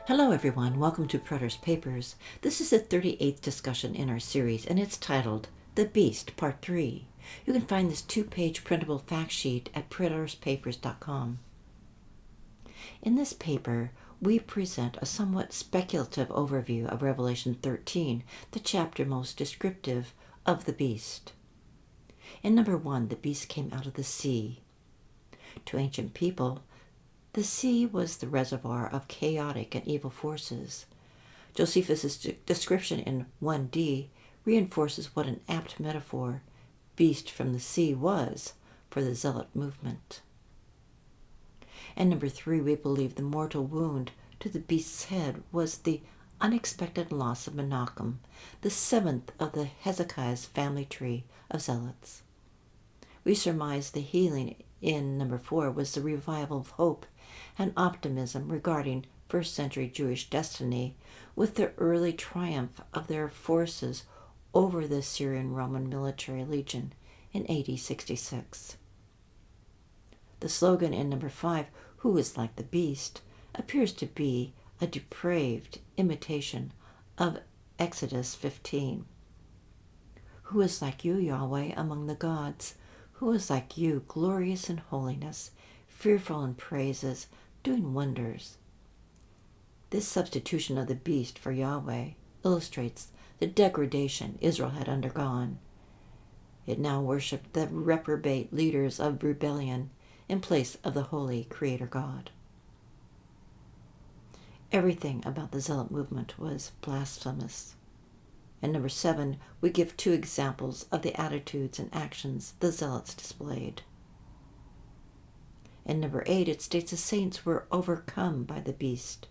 Hello everyone, welcome to Preterist Papers. This is the 38th discussion in our series, and it's titled The Beast, Part 3. You can find this 2-page printable fact sheet at preteristpapers.com. In this paper, we present a somewhat speculative overview of Revelation 13, the chapter most descriptive of the beast. In number 1, the beast came out of the sea. To ancient people, the sea was the reservoir of chaotic and evil forces. Josephus' description in 1d reinforces what an apt metaphor beast from the sea was for the zealot movement. And number 3, we believe the mortal wound to the beast's head was the unexpected loss of Menachem, the 7th of the Hezekiah's family tree of zealots. We surmise the healing in number 4 was the revival of hope and optimism regarding first century Jewish destiny with the early triumph of their forces over the Syrian Roman military legion in AD 66. The slogan in number 5, "Who is like the beast?" appears to be a depraved imitation of Exodus 15. Who is like you, Yahweh, among the gods? Who is like you, glorious in holiness, fearful in praises, doing wonders? This substitution of the beast for Yahweh illustrates the degradation Israel had undergone. It now worshipped the reprobate leaders of rebellion in place of the holy Creator God. Everything about the zealot movement was blasphemous. In number 7, we give 2 examples of the attitudes and actions the zealots displayed. In number 8, it states the saints were overcome by the beast.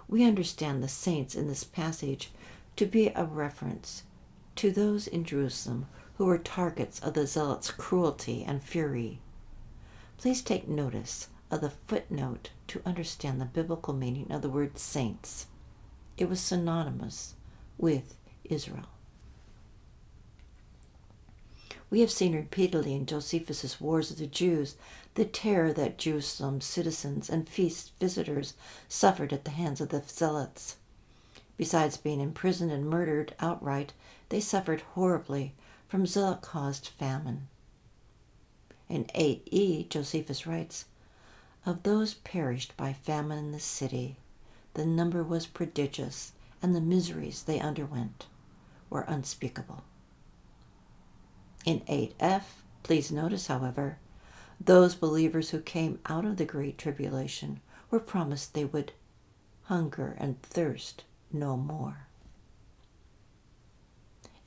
We understand the saints in this passage to be a reference to those in Jerusalem who were targets of the zealots' cruelty and fury. Please take notice of the footnote to understand the biblical meaning of the word saints. It was synonymous with Israel. We have seen repeatedly in Josephus' Wars of the Jews the terror that Jerusalem's citizens and feast visitors suffered at the hands of the zealots. Besides being imprisoned and murdered outright, they suffered horribly from zealot-caused famine. In 8e, Josephus writes, "Of those perished by famine in the city, the number was prodigious, and the miseries they underwent were unspeakable." In 8f, please notice, however, those believers who came out of the Great Tribulation were promised they would hunger and thirst no more.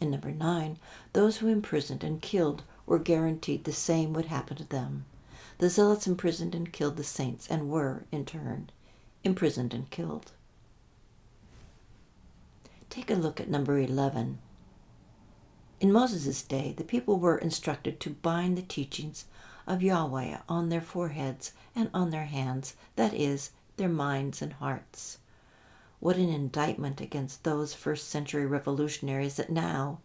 In number 9, those who imprisoned and killed were guaranteed the same would happen to them. The zealots imprisoned and killed the saints and were, in turn, imprisoned and killed. Take a look at number 11. In Moses' day, the people were instructed to bind the teachings of Yahweh on their foreheads and on their hands, that is, their minds and hearts. What an indictment against those first century revolutionaries that now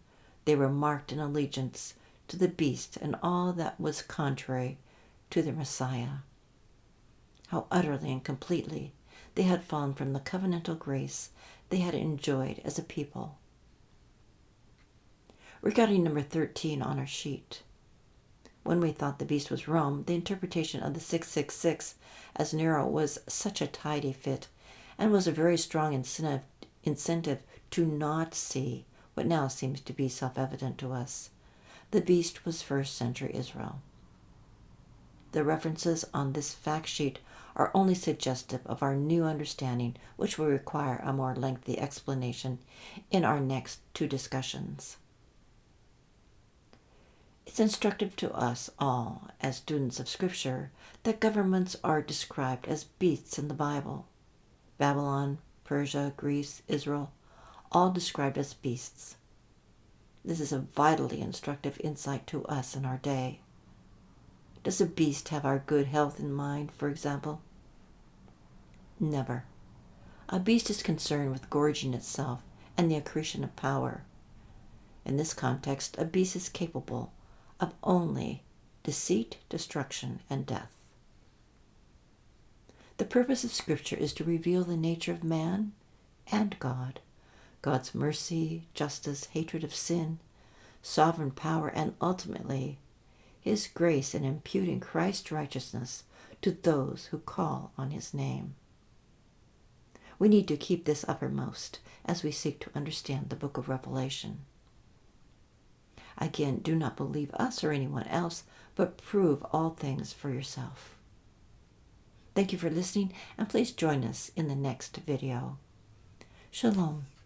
they were marked in allegiance to the beast and all that was contrary to their Messiah. How utterly and completely they had fallen from the covenantal grace they had enjoyed as a people. Regarding number 13 on our sheet, when we thought the beast was Rome, the interpretation of the 666 as Nero was such a tidy fit and was a very strong incentive to not see what now seems to be self-evident to us. The beast was first century Israel. The references on this fact sheet are only suggestive of our new understanding, which will require a more lengthy explanation in our next 2 discussions. It's instructive to us all, as students of Scripture, that governments are described as beasts in the Bible. Babylon, Persia, Greece, Israel, all described as beasts. This is a vitally instructive insight to us in our day. Does a beast have our good health in mind, for example? Never. A beast is concerned with gorging itself and the accretion of power. In this context, a beast is capable of only deceit, destruction, and death. The purpose of Scripture is to reveal the nature of man and God, God's mercy, justice, hatred of sin, sovereign power, and ultimately His grace in imputing Christ's righteousness to those who call on His name. We need to keep this uppermost as we seek to understand the book of Revelation. Again, do not believe us or anyone else, but prove all things for yourself. Thank you for listening, and please join us in the next video. Shalom.